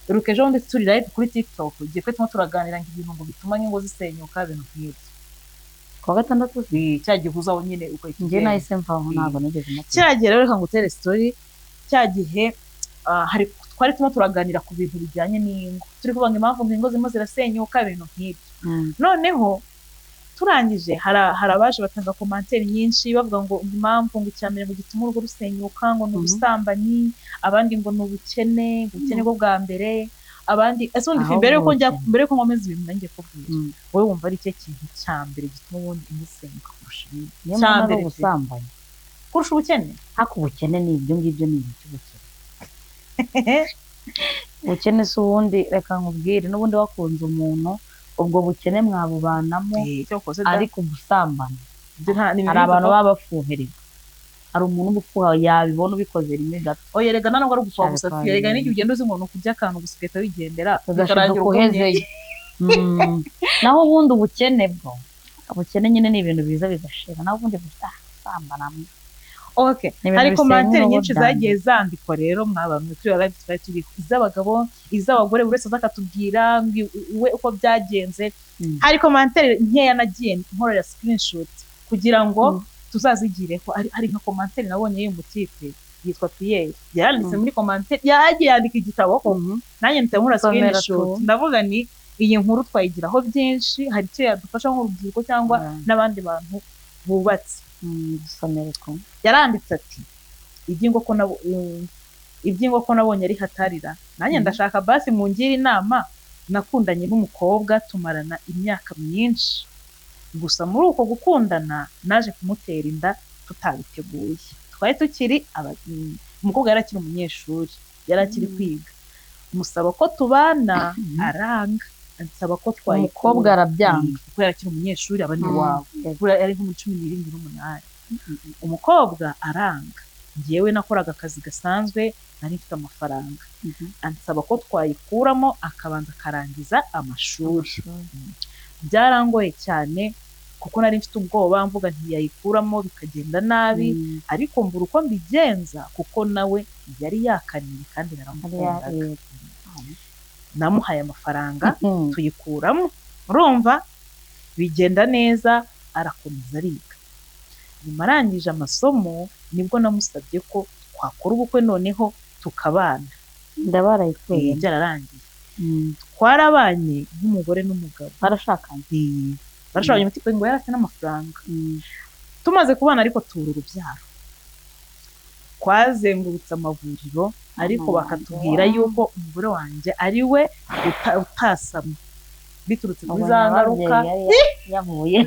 rukeje undi turi live kuri TikTok igiye kwetuma turaganira ibintu ngo bituma ngo zisenyuka ibintu nk'ibyo kwa gatandatu cyagihuza aho nyine uko nje nahise mvaho ntabwo nigeze mata cyagiye rero reka ngutere story cyagihe hari twari turaganira ku bintu bijyanye n'ingo turi kuvuga impamvu ngo ingo zimo zirasenyuka ibintu nk'ibyo noneho turangije hari abaje batanga commentaire nyinshi bavuga ngo impamvu ngo icyambere ngo gituma urugo rusenyuka ngo n'ubusambanyi abandi ngo n'ubukene bwo bwa mbere abandi asundi mbere ko nkomeza ibintu nanjye kubwira wowe wumva ari cyo kintu cyambere gituma ubundi imusenyuka kurusha ibindi cyambere ubusambanyi kurusha ubukene hako ubukene ni ibyo ngibyo ni iby'ubukene ubukene si ubundi reka nkubwire n'ubundi wakunze umuntu ubwo bukene mwabubanamo ariko ubusambana hari abantu baba bafuhereza hari umuntu ubufuha yabibona ubikoze rimwe gato oyerega ntabwo ari ugufuha gusa yerega n'igihe ugenda uzi umuntu kujya akantu gusigeta wigendera ugashiduka uhezeye naho ubundi ubukene bwo ubukene nyine ni ibintu biza bigashira naho ubundi busambana okay hari commentaire nyinshi zagiye zandikwa rero mwabantu turi live twari turi iz'abagabo iz'abagore buri wese zakatubwira we uko byagenze hari commentaire nkeya nagiye nkorera screenshot kugira ngo tuzazigireho hari nka commentaire nabonye y'umutipe yitwa Pierre yaranditse muri commentaire yagiye yandika igitabo ko nanjye ntamura screenshot ndavuga ni iyi nkuru twayigiraho byinshi hari cyo yadufasha nk'urubyiruko cyangwa n'abandi bantu bubatse dusomereko yaranditse ati ibyingo ko nabonye ari hatarira nanjye ndashaka basi mungira inama nakundanye n'umukobwa tumarana imyaka myinshi gusa muri uko gukundana naje kumutera inda tutabiteguye twari tukiri umukobwa yari akiri umunyeshuri yari akiri kwiga musaba ko tubana aranga ansaba ko umukobwa arabyanga kuko yari akiri umunyeshuri abandi wawe yari nko muri 17 umukobwa aranga ngewe nakoraga akazi gasanzwe nari mfite amafaranga ansaba ko twayikuramo akabanza akarangiza amashuri byarangoye cyane kuko nari mfite ubwoba mvuga ntiyayikuramo bikagenda nabi ariko mbura uko mbigenza kuko nawe yari yakaniye kandi naramukundaga namuhaye amafaranga tuyikuramo urumva bigenda neza arakomeza ariga nyuma arangije amasomo nibwo namusabye ko twakora ubukwe noneho tukabana ndabarayikuye byararangiye twarabanye nk'umugore n'umugabo barashakanye umutima ngo yarafite n'amafaranga tumaze kubana ariko tubura urubyaro twazengurutse amavuriro ariko bakatubwira yuko umugore wanjye ari we utasama biturutse kuri za ngaruka yavuye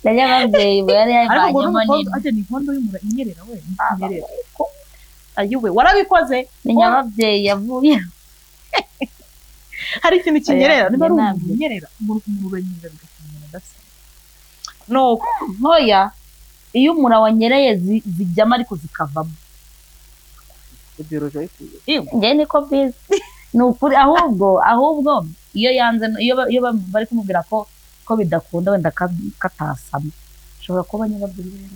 ababyeyi yari yavanyemo nini ni inkondo y'umura inyerera we inyerera ayiwe warabikoze ni nyababyeyi yavuye hari ikintu kinyerera niba ari umuntu unyerera umuntu uranyerera bigatuma adasa no ntoya iyo umura wanyereye zijyamo ariko zikavamo njye niko bizi ni ukuri ahubwo iyo yanze iyo bari kumubwira ko bidakunda wenda katasama ushobora kuba nyababyeyi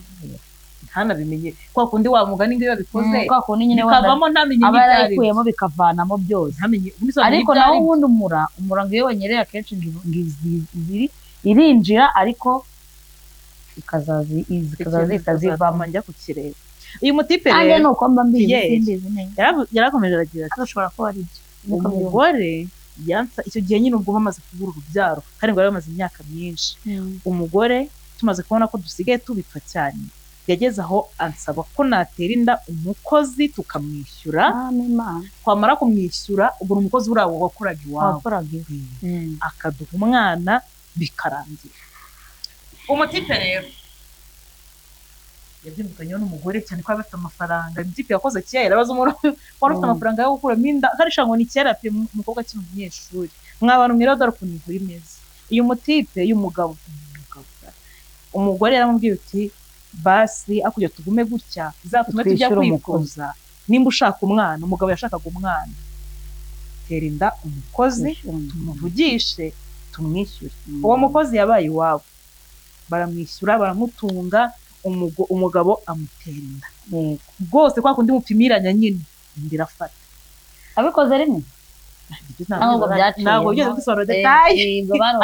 ntanabimenye kwa kundi wa mugani ngo babikoze kwa kundi nyine bikavamo ntamenye aba yarayikuyemo bikavanamo byose ariko naho ubundi umura ngo iyo wanyereye akenshi irinjira ariko ikazazivamo njya ku kirere uyu mutipe rero ni uko mba mbizi yarakomeje aragira ati ashobora kuba ari byo umugore icyo gihe nyine ubwo bamaze kubura urubyaro kandi ngo bamaze imyaka myinshi umugore tumaze kubona ko dusigaye tubipfa cyane yageze aho ansaba ko natera inda umukozi tukamwishyura twamara kumwishyura ubwo umukozi urawo wakoraga iwawe akaduha umwana bikarangira umutipe rero yabyimukanye n'umugore cyane ko abafite amafaranga imitipe yakoze kera baza umuntu wari ufite amafaranga yo gukuramo inda karisha ngo ni kera pe umukobwa akiri umunyeshuri mwabana mwira dore ukuntu inkuru imeze uyu mutipe y'umugabo umugore yaramubwiye uti basi akujya tugume gutya zatume tujya kwikuza nimba ushaka umwana umugabo yashakaga umwana tera inda umukozi tumuvugishe tumwishyure uwo mukozi yabaye iwabo baramwishyura baramutunga umugabo amutera inda rwose kwa kundi mupimiranya nyine ndirafata abikoze rimwe ntabwo byose dusobanura detaye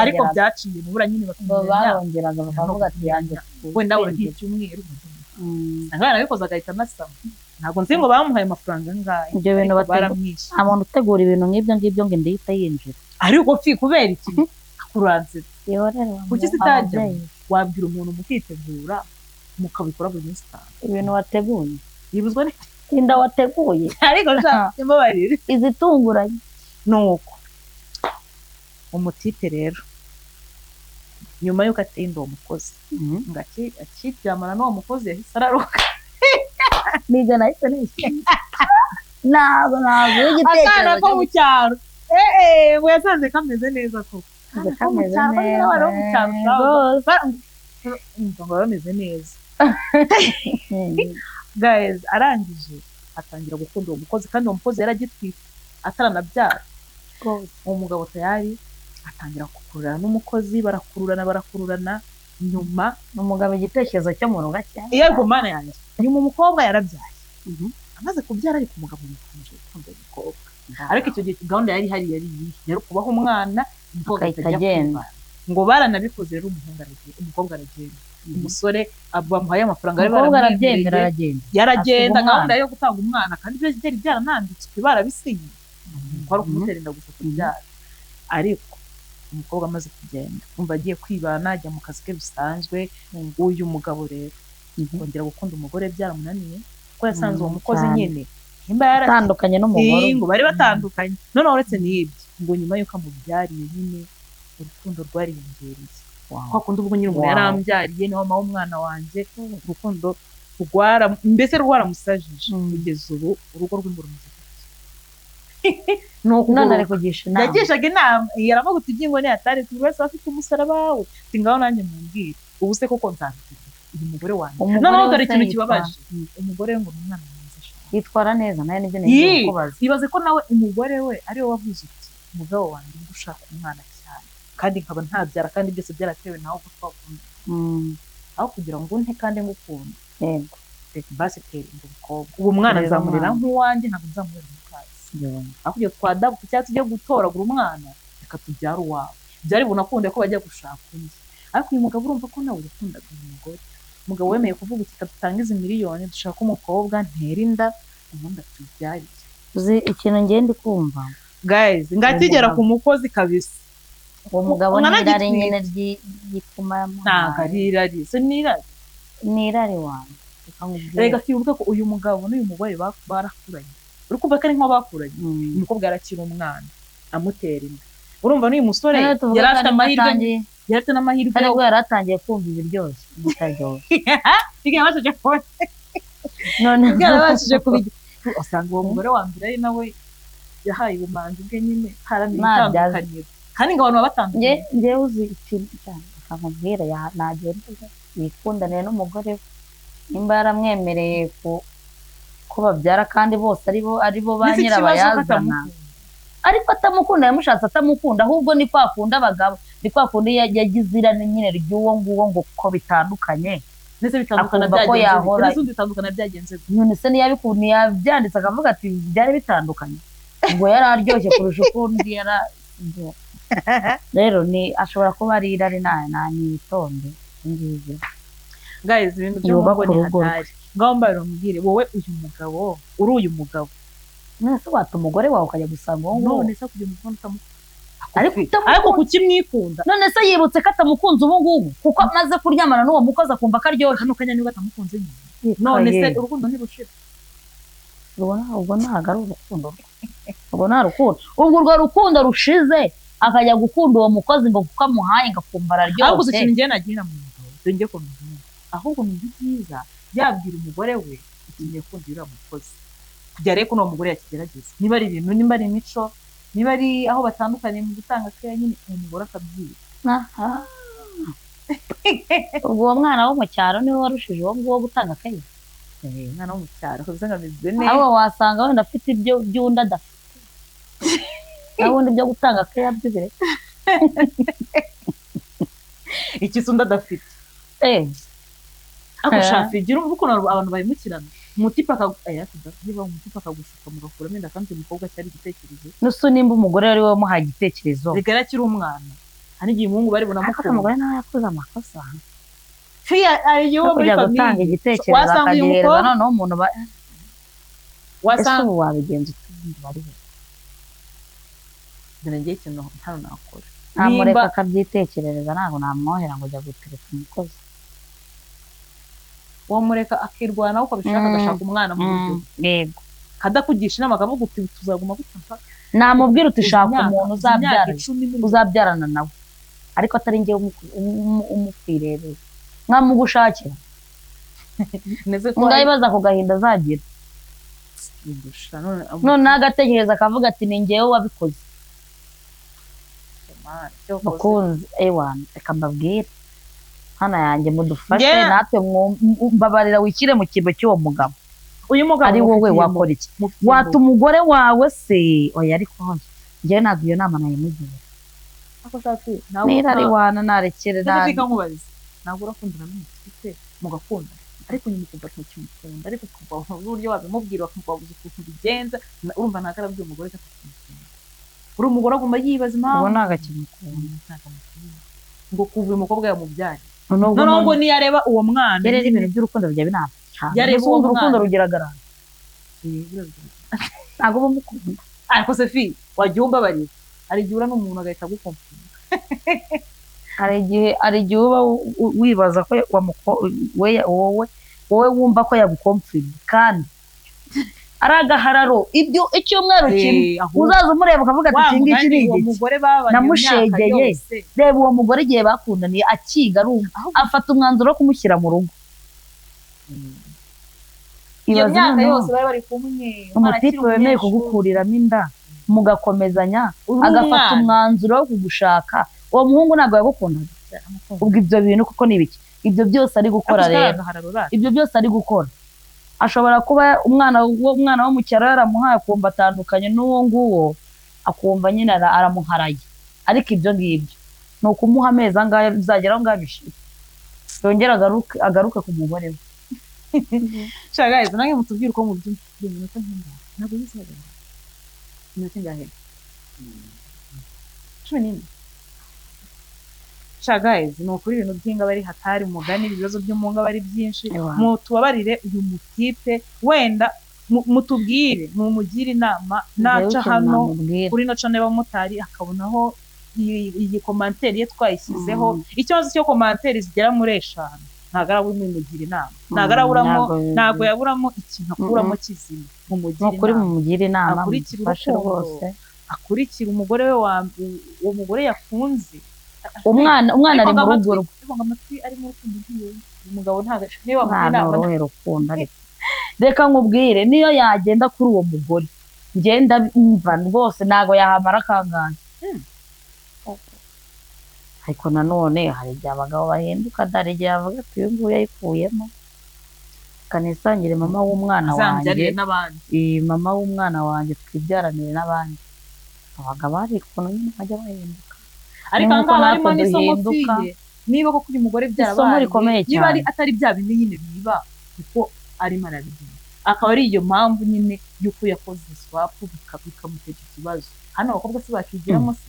ariko byaciye mubura nyine barongeraga bakavuga ati yanjye wenda buri nk'icyumweru ntabwo nabikoze agahita anasama ntabwo nzi ngo bamuhaye amafaranga angahe ibyo bintu baramwishe nta muntu utegura ibintu nk'ibyo ngibyo ngo ndihita yinjira ariko kubera iki kuranzira kuki sitajya wabwira umuntu mukitegura mukabikora buri minsi itanu ibintu wateguye yibuzwa ni inda wateguye ariko mbabarire izitunguranye nuko umutipe rero nyuma yuko ateye inda uwo mukozi ngo akiryamana n'uwo mukozi yahise araruka niga nahise nishimye ntabwo igitekerezo akana ko mu cyaro ngo yasanze kameze neza koko kameze neza ngo bameze neza guys arangije atangira gukunda uwo mukozi kandi uwo mukozi yaragitwite ataranabyara uwo mugabo tayari atangira gukururana n'umukozi barakururana nyuma umugabo igitekerezo cyo mu rugo cyane iyo ariko mana yanjye nyuma umukobwa yarabyaye amaze kubyara ariko umugabo yikomeje gukunda umukobwa ariko icyo gihe gahunda yari ihari yari kubaho umwana umukobwa agenda ngo baranabikoze rero umukobwa aragenda umusore bamuhaye amafaranga umukobwa arabyemera yaragenda gahunda yo gutanga umwana kandi ibyo byari byarananditswe barabisinye kwari kumutera inda gusa kubyara ariko umukobwa amaze kugenda umva agiye kwibana ajya mu kazi ke bisanzwe uyu mugabo rero kongera gukunda umugore byaramunaniye ko yasanze uwo mukozi nyine nimba yaratandukanye n'umugore ngo bari batandukanye noneho uretse n'ibyo ngo nyuma yuko amubyariye nyine urukundo rwariyongereye kwa kundi ubwo nyine umuntu yarambyariye niho mama w'umwana wanjye urukundo mbese rwaramusajije kugeza ubu urugo rw'ingoro none ari kugisha inama yagishaga inama yaravuga uti ibyingo ni atari buri wese afite umusaraba wawe ngaho nanjye mumbwire ubu se koko nzabikora uyu mugore wanjye noneho dore ikintu kibabaje umugore ngo ni umwana mwiza yitwara neza nawe nibyo ngiye kubaza ibaze ko nawe umugore we ariwe wavuze uti umugabo wanjye ndi gushaka umwana cyane kandi nkaba ntabyara kandi byose byaratewe nawe uko twakunda aho kugira ngo unte kandi ngukunda yego reka basi tera inda umukobwa uwo mwana nzamurera nk'uwanjye ntabwo nzamurera umukazi aho kugira twadabuka cyangwa tujye gutoragura umwana reka tubyara uwawe byari bunakunde ko bajya gushaka undi ariko uyu mugabo urumva ko nawe yakundaga uyu mugore umugabo wemeye kuvuga uti dutanga izi miliyoni dushaka umukobwa ntera inda ubundi atubyarire uzi ikintu ngende kumva guys ngatigera ku mukozi kabisa uwo mugabo n'irari nyine ry'igikuma ntabwo ari irari se n'irari wanjye reka twibuke ko uyu mugabo n'uyu mugore barakuranye uri kumva ko ari nko bakuranye umukobwa yarakira umwana amutera inda urumva n'uyu musore yari afite amahirwe yari afite n'amahirwe ariko yari atangiye kumva ibiryoshye bitaryoshye yabashije kubona none yarabashije kubigira usanga uwo mugore wa mbere ari nawe yahaye ubumanzi bwe nyine haranitandukanye kandi ngo abantu baba batandukanye njyewe uzi ikintu cyane akamubwira nagenda yikundanire n'umugore we nimba yaramwemereye ko babyara kandi bose ari bo ba nyirabayazana ariko atamukunda yamushatse atamukunda ahubwo ni kwa kundi abagabo ni kwa kundi yagize irani nyine ry'uwo nguwo ngo ko bitandukanye ndetse bitandukana byagenze none se ntiyabikunda yabyanditse akavuga ati byari bitandukanye ngo yari aryoshye kurusha ukundi rero ni ashobora kuba ari irari nitonde ngibyo guys ibintu by'urugo ni hatari ngaho mbaye rumubwire wowe uyu mugabo uri uyu mugabo none se wata umugore wawe ukajya gusanga uwo nguwo none se kugira umukunda utamukunda ariko kukimwikunda none se yibutse ko atamukunze ubu ngubu kuko amaze kuryamana n'uwo mukozi akumva ko aryoshye hano kanya niba atamukunze none se urukundo ntirushira ubwo ntabwo ari urukundo ubwo nta rukundo ubwo urwo rukundo rushize akajya gukunda uwo mukozi ngo kuko amuhaye ngakumva araryoshye ahubwo ikintu ngiye nagira mu mugabo dore ko ahubwo ni byiza yabwira umugore we ikintu kumva uriya mukozi kugira rero ko n'uwo mugore yakigerageza niba ari ibintu nimba ari imico niba ari aho batandukanye mu gutanga keya nyine umugore akabwira ubwo uwo mwana wo mu cyaro niwe warushije uwo nguwo gutanga keya umwana wo mu cyaro kuko ngameze neza aho wasanga wenda afite ibyo by'undi adafite naho ubundi byo gutanga keya by'ibire iki se undi adafite ako shafi igira ukuntu abantu bayimukirana umutipa niba umutipa akagushuka mugakuramo inda kandi umukobwa cyari igitekerezo nusu nimba umugore ari we wamuhaye igitekerezo rigara kiri umwana hari igihe umuhungu bari bunamukunda umugore nawe yakoze amakosa ari yo muri famille gutanga igitekerezo akagihereza noneho umuntu wasanga wabigenza utundi bari he ngiye ikintu hano nakora namureka akabyitekerereza ntabwo namwohera ngo jya gutereka umukozi wamureka akirwana uko bishaka agashaka umwana mu buryo yego kadakugisha inama akavuga uti tuzaguma gutaka namubwira uti shaka umuntu uzabyarana nawe ariko atari njye umupfirereye nkamugushakira ngayibaza ku gahinda azagira none agatekereza akavuga ati ni njyewe wabikoze bakunzi ewana reka mbabwire hana yanjye mudufashe natwe mbabarira wikire mu kibo cy'uwo mugabo uyu mugabo ari wowe wakora iki wata umugore wawe se oya ariko njyewe ntabwo iyo nama nayimugira nirari wana narekere ntabwo urakundana n'umutwe mugakunda ariko nyuma ukumva ntukimukunda ariko ukumva uburyo wabimubwira bakamubabuza ukuntu bigenza urumva ntabwo arabwira umugore cyangwa uri umugore agomba yibaza impamvu ubona agakimukunda ngo kuva uyu mukobwa yamubyara noneho ngo niyareba uwo mwana rero ibintu by'urukundo bijya binama yareba uwo urukundo rugeragarana ntabwo bamukunda ariko se fi wajya umbabarira hari igihe ura n'umuntu agahita agukomfira hari igihe uba wibaza ko wowe wumva ko yagukomfira kandi ari agahararo ibyo icyumweru kimwe uzaza umureba ukavuga ati iki ngiki ni igiki namushegeye reba uwo mugore igihe bakundaniye akiga afata umwanzuro wo kumushyira mu rugo iyo myaka yose bari bari kumwe umutipe wemeye kugukuriramo inda mugakomezanya agafata umwanzuro wo kugushaka uwo muhungu ntabwo yagukundaga ubwo ibyo bintu kuko ni ibiki ibyo byose ari gukora rero ibyo byose ari gukora ashobora kuba umwana wo mu cyaro yaramuhaye akumva atandukanye n'uwo nguwo akumva nyine aramuharaye ariko ibyo ngibyo ni ukumuha amezi angahe bizagera aho ngaho bishira yongera agaruke ku mugore we shagayiza nange mutubwire uko mu minota nk'ingahe ntabwo bizagera iminota ingahe 11 shagayiza ni ukuri ibintu by'inga bari hatari umugani ibibazo byo mu nga bari byinshi mutubabarire uyu mutipe wenda mutubwire mumugire inama naca hano kuri no channel y'abamotari akabonaho iyi commentaire ye twayishyizeho ikibazo cyo commentaire zigera muri 5 ntago arabumimugira inama ntago yaburamo ikintu akuramo kizima mumugire inama mufashe rwose akurikira umugore we uwo mugore yakunze umwana ari mu rugo rwe amatwi ari mu rukundo rw'iwe umugabo ntago niba muri rukundo ariko reka nkubwire niyo yagenda kuri uwo mugore ngenda mva rwose ntago yahamara kangahe ariko nanone hari igihe abagabo bahinduka dare igihe avuga ati uyu nguyu yayikuyemo kanisangire mama w'umwana wanjye mama w'umwana wanjye twibyaranire n'abandi abagabo hari ukuntu nyine bajya bahinduka ariko ngaho harimo n'isomo fiye niba koko uyu mugore byarabaye niba atari bya bindi nyine biba kuko arimo arabigira akaba ari iyo mpamvu nyine y'uko yakoze swap bikamutera ikibazo hano abakobwa se bakigiramo se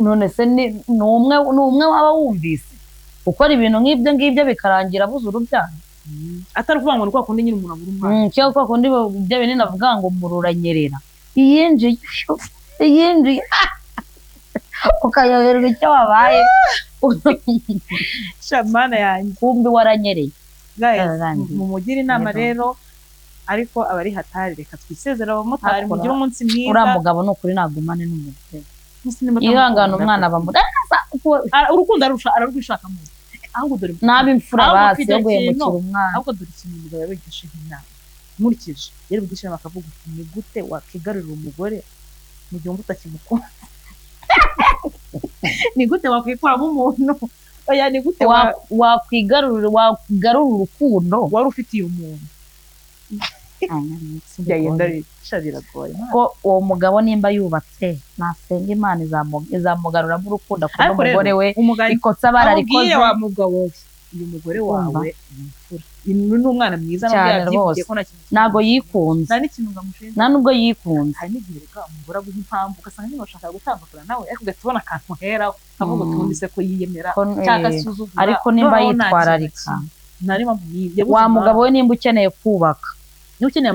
none se ni umwe waba wumvise ukora ibintu nk'ibyo ngibyo bikarangira abuze urubyaro atari kuvuga ngo ni kwa kundi nyine umuntu abura umwana cyangwa kwa kundi bya binini avuga ngo mururanyerera iyinjiye ukayoberwa icyo wabaye shamana yanjye kumbi waranyereye mumugire inama rero ariko abari hatari reka twisezera abamotari mugire umunsi mwiza uriya mugabo ni ukuri nagumane n'umugore ihangana umwana bamurasa urukundo ararwishaka mu ahubwo dore nabi imfura basi yo guhemukira umwana ahubwo dore ikintu umugabo yabigisha inama nkurikije rero bigisha bakavuga uti ni gute wakigarurira umugore mu gihe utakimukunda ni gute wakwikuramo umuntu oya ni gute wakwigarurira urukundo wari ufitiye umuntu ko uwo mugabo nimba yubatse nasenga Imana izamugaruramo urukundo akunda umugore we ikotsa bararikoze wa mugabo uyu mugore wawe imfura n'umwana mwiza ntabwo yikunze nta nubwo yikunze hari n'igihe reka umugore aguha impamvu ugasanga niba ushaka gutandukana nawe ariko ugahita ubona akantu heraho kavuga utundi se ko yiyemera cyangwa asuzugura ariko nimba yitwararika wa mugabo we nimba ukeneye kubaka niba ukeneye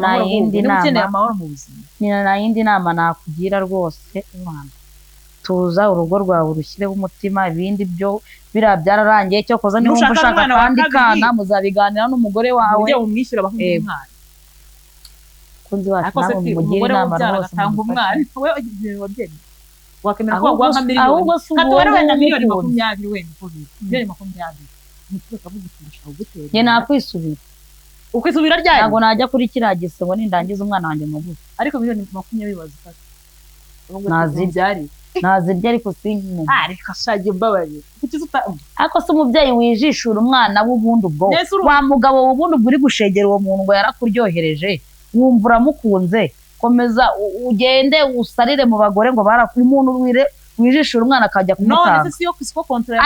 amahoro mu buzima nta yindi nama nakugira rwose tuza urugo rwawe urushyireho umutima ibindi byo biriya byararangiye cyo koza niba wumva ushaka kandi kana muzabiganira n'umugore wawe ujye umwishyura bahunga umwana kunzi wacu nabo mumugira inama rwose we igihe wabyeyi wakemera ko waguha nka miliyoni ahubwo si katubare wenda miliyoni 20 wenda miliyoni 20 nitwe kavuga kurusha ugutera ye nakwisubira ukwisubira ryari ntabwo najya kuri kiriya gise ngo nindangiza umwana wanjye mu gusa ariko miliyoni 20 bazifata nazibyari nazirya ariko sinkimo ariko ashaje mbabarira ariko se umubyeyi wijishura umwana w'ubundi ubwo wa mugabo w'ubundi uri gushegera uwo muntu ngo yarakuryohereje wumva uramukunze komeza ugende usarire mu bagore ngo barakuye umuntu wijishura umwana akajya kumutanga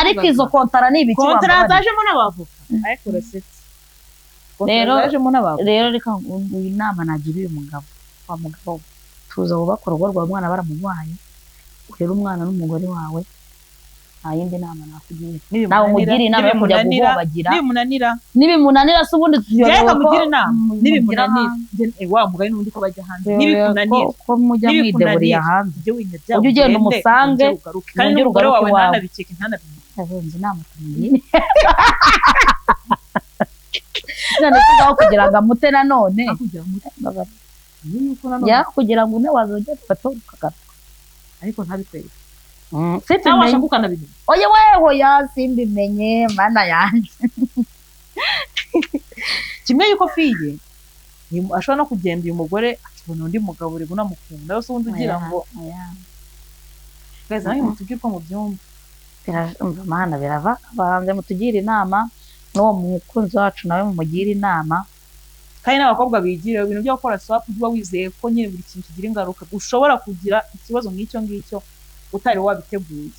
ariko izo kontara ni ibiki kontara zajemo n'abavoka ariko resetse rero reka uyu inama nagira uyu mugabo wa mugabo tuza wubaka urugo rwawe umwana baramubaye urera umwana n'umugore wawe nta yindi nama nakugira nawe umugire inama yo kujya guhobagira nibimunanira se ubundi mugira inama nibimunanira wa mugari n'undi ko bajya hanze nibimunanira ko mujya mwideburiya hanze ujye ugenda umusange kandi n'umugore wawe ntanabikeke ntanabimenye inama tumugire none tuzaho kugira ngo amute nanone kugira ngo une wazongera ufate ukagaruka ariko ntabikwereka sitabasha kukanabimenya oye weho yasimbimenye mana yanjye kimwe yuko fiye ashobora no kugenda uyu mugore akibona undi mugabo uri bunamukunda yose ubundi ugira ngo gaza nawe mutubwire ko mu byumba mana birava bahanze mutugire inama n'uwo mukunzi wacu nawe mumugire inama kandi n'abakobwa bigira ibintu byo gukora swap uba wizeye ko nyine buri kintu kigira ingaruka ushobora kugira ikibazo nk'icyo ngicyo utari wabiteguye